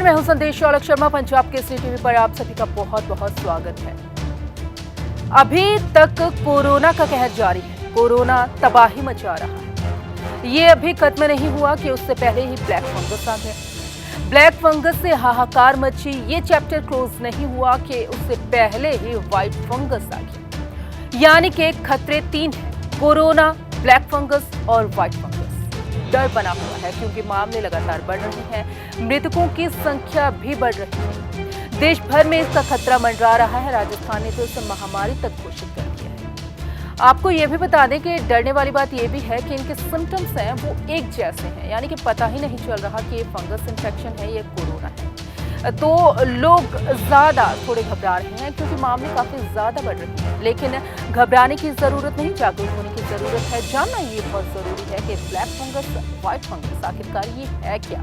मैं हूं संदेश औलख शर्मा। पंजाब केसरी टीवी पर आप सभी का बहुत बहुत स्वागत है। अभी तक कोरोना का कहर जारी है। कोरोना तबाही मचा रहा है। ये अभी खत्म नहीं हुआ कि उससे पहले ही ब्लैक फंगस आ गया। ब्लैक फंगस से हाहाकार मची। ये चैप्टर क्लोज नहीं हुआ कि उससे पहले ही व्हाइट फंगस आ गया। यानी कि खतरे 3 हैं: कोरोना, ब्लैक फंगस और व्हाइट फंगस। डर बना हुआ है क्योंकि मामले लगातार बढ़ रहे हैं, मृतकों की संख्या भी बढ़ रही है। देश भर में इसका खतरा मंडरा रहा है। राजस्थान ने तो इसे महामारी तक घोषित कर दिया है। आपको यह भी बता दें कि डरने वाली बात यह भी है कि इनके सिम्टम्स हैं वो एक जैसे हैं, यानी कि पता ही नहीं चल रहा कि ये फंगस इन्फेक्शन है या कोरोना है। तो लोग ज्यादा थोड़े घबरा रहे हैं क्योंकि मामले काफी ज्यादा बढ़ रहे हैं। लेकिन घबराने की जरूरत नहीं, जागरूक होने की जरूरत है। जानना ये बहुत जरूरी है कि ब्लैक फंगस, व्हाइट फंगस आखिरकार ये है क्या,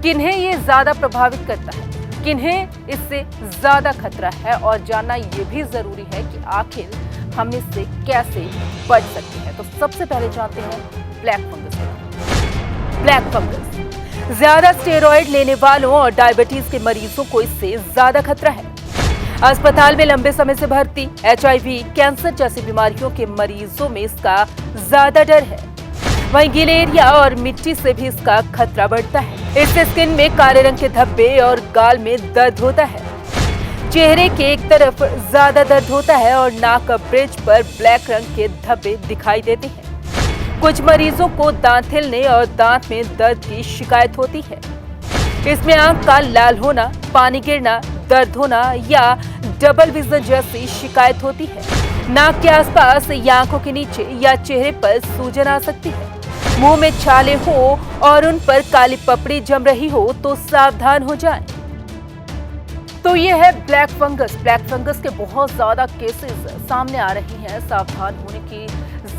किन्हें ये ज्यादा प्रभावित करता है, किन्हें इससे ज्यादा खतरा है, और जानना ये भी जरूरी है कि आखिर हम इससे कैसे बच सकते हैं। तो सबसे पहले जानते हैं ब्लैक फंगस के बारे में। ब्लैक फंगस ज्यादा स्टेरॉइड लेने वालों और डायबिटीज के मरीजों को इससे ज्यादा खतरा है। अस्पताल में लंबे समय से भर्ती, HIV, कैंसर जैसी बीमारियों के मरीजों में इसका ज्यादा डर है। वहीं गिलेरिया और मिट्टी से भी इसका खतरा बढ़ता है। इससे स्किन में काले रंग के धब्बे और गाल में दर्द होता है। चेहरे के एक तरफ ज्यादा दर्द होता है और नाक ब्रिज पर ब्लैक रंग के धब्बे दिखाई देते हैं। कुछ मरीजों को दांत हिलने और दांत में दर्द की शिकायत होती है। इसमें आंख का लाल होना, पानी गिरना, दर्द होना या डबल विजन जैसी शिकायत होती है। नाक के आसपास या आंखों के नीचे या चेहरे पर सूजन आ सकती है। मुंह में छाले हो और उन पर काली पपड़ी जम रही हो तो सावधान हो जाएं। तो ये है ब्लैक फंगस। ब्लैक फंगस के बहुत ज्यादा केसेस सामने आ रही हैं। सावधान होने की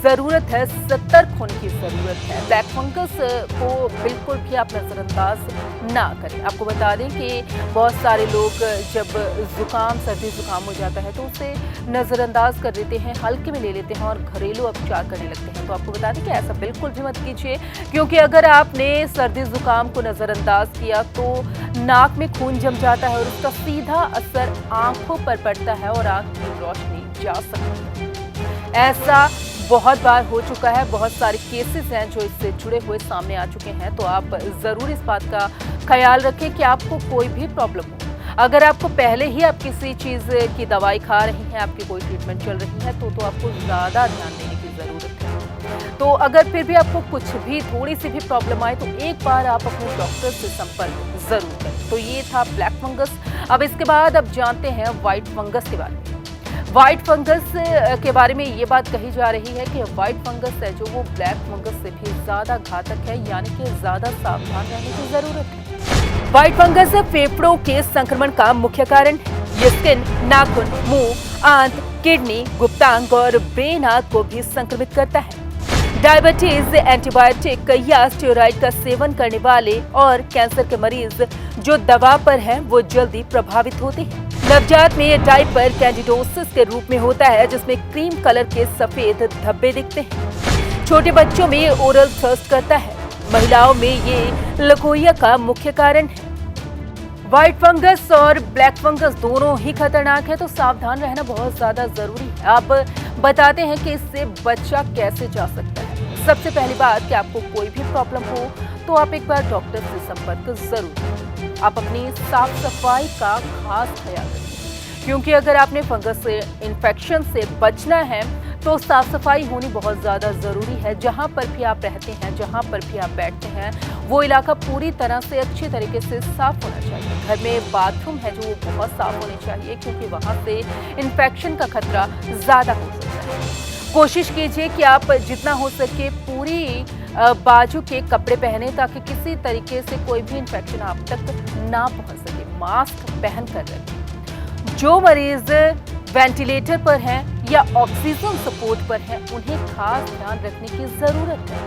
जरूरत है, सतर्क होने की जरूरत है। ब्लैक फंगस को बिल्कुल भी आप नजरअंदाज ना करें। आपको बता दें कि बहुत सारे लोग जब जुकाम, सर्दी जुकाम हो जाता है तो उसे नजरअंदाज कर देते हैं, हल्के में ले लेते हैं और घरेलू उपचार करने लगते हैं। तो आपको बता दें कि ऐसा बिल्कुल भी मत कीजिए, क्योंकि अगर आपने सर्दी जुकाम को नजरअंदाज किया तो नाक में खून जम जाता है और उसका सीधा असर आंखों पर पड़ता है और आंख की रोशनी जा सकती है। ऐसा बहुत बार हो चुका है। बहुत सारे केसेस हैं जो इससे जुड़े हुए सामने आ चुके हैं। तो आप जरूर इस बात का ख्याल रखें कि आपको कोई भी प्रॉब्लम हो, अगर आपको पहले ही आप किसी चीज की दवाई खा रही हैं, आपकी कोई ट्रीटमेंट चल रही है, तो आपको ज्यादा ध्यान देने की जरूरत है। तो अगर फिर भी आपको कुछ भी, थोड़ी सी भी प्रॉब्लम आए तो एक बार आप अपने डॉक्टर से संपर्क जरूर करें। तो ये था ब्लैक फंगस। अब इसके बाद अब जानते हैं व्हाइट फंगस के बारे में। व्हाइट फंगस के बारे में ये बात कही जा रही है कि व्हाइट फंगस है जो वो ब्लैक फंगस से भी ज्यादा घातक है, यानी कि ज्यादा सावधान रहने की जरूरत है। व्हाइट फंगस फेफड़ों के संक्रमण का मुख्य कारण है। ये स्किन, नाखून, मुंह, आंत, किडनी, गुप्तांग और ब्रेन आग को भी संक्रमित करता है। डायबिटीज, एंटीबायोटिक या स्टेरॉइड का सेवन करने वाले और कैंसर के मरीज जो दवा पर हैं वो जल्दी प्रभावित होते हैं। नवजात में ये डायपर कैंडिडोसिस के रूप में होता है, जिसमें क्रीम कलर के सफेद धब्बे दिखते हैं। छोटे बच्चों में ओरल थर्स्ट करता है। महिलाओं में ये लकोइया का मुख्य कारण है। व्हाइट फंगस और ब्लैक फंगस दोनों ही खतरनाक है, तो सावधान रहना बहुत ज्यादा जरूरी है। आप बताते हैं कि इससे बचा कैसे जा सकता है। सबसे पहली बात कि आपको कोई भी प्रॉब्लम हो तो आप एक बार डॉक्टर से संपर्क जरूर करें। आप अपनी साफ सफाई का खास ख्याल रखें, क्योंकि अगर आपने फंगस इन्फेक्शन से बचना है तो साफ सफाई होनी बहुत ज़्यादा ज़रूरी है। जहाँ पर भी आप रहते हैं, जहाँ पर भी आप बैठते हैं, वो इलाका पूरी तरह से अच्छी तरीके से साफ होना चाहिए। घर में बाथरूम है जो वो बहुत साफ होने चाहिए, क्योंकि वहाँ से इन्फेक्शन का खतरा ज़्यादा हो सकता है। कोशिश कीजिए कि आप जितना हो सके पूरी बाजू के कपड़े पहने, ताकि किसी तरीके से कोई भी इन्फेक्शन आप तक ना पहुंच सके। मास्क पहन कर रखें। जो मरीज वेंटिलेटर पर हैं या ऑक्सीजन सपोर्ट पर हैं, उन्हें खास ध्यान रखने की जरूरत है।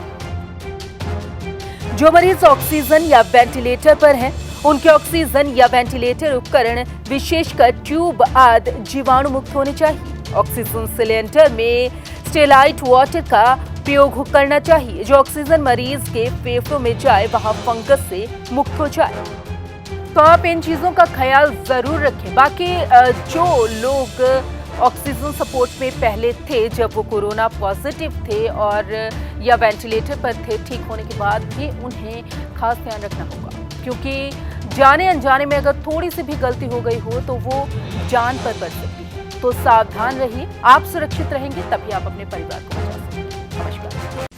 जो मरीज ऑक्सीजन या वेंटिलेटर पर हैं, उनके ऑक्सीजन या वेंटिलेटर उपकरण विशेषकर ट्यूब आदि जीवाणु मुक्त होने चाहिए। ऑक्सीजन सिलेंडर में स्टेलाइट वाटर का प्रयोग करना चाहिए, जो ऑक्सीजन मरीज के फेफड़ों में जाए, वहां फंगस से मुक्त हो जाए। तो आप इन चीज़ों का ख्याल ज़रूर रखें। बाकी जो लोग ऑक्सीजन सपोर्ट में पहले थे, जब वो कोरोना पॉजिटिव थे और या वेंटिलेटर पर थे, ठीक होने के बाद भी उन्हें खास ध्यान रखना होगा, क्योंकि जाने अनजाने में अगर थोड़ी सी भी गलती हो गई हो तो वो जान पर पड़ सकती है। तो सावधान रहिए, आप सुरक्षित रहेंगे तभी आप अपने परिवार को बचा सकते हैं। नमस्कार।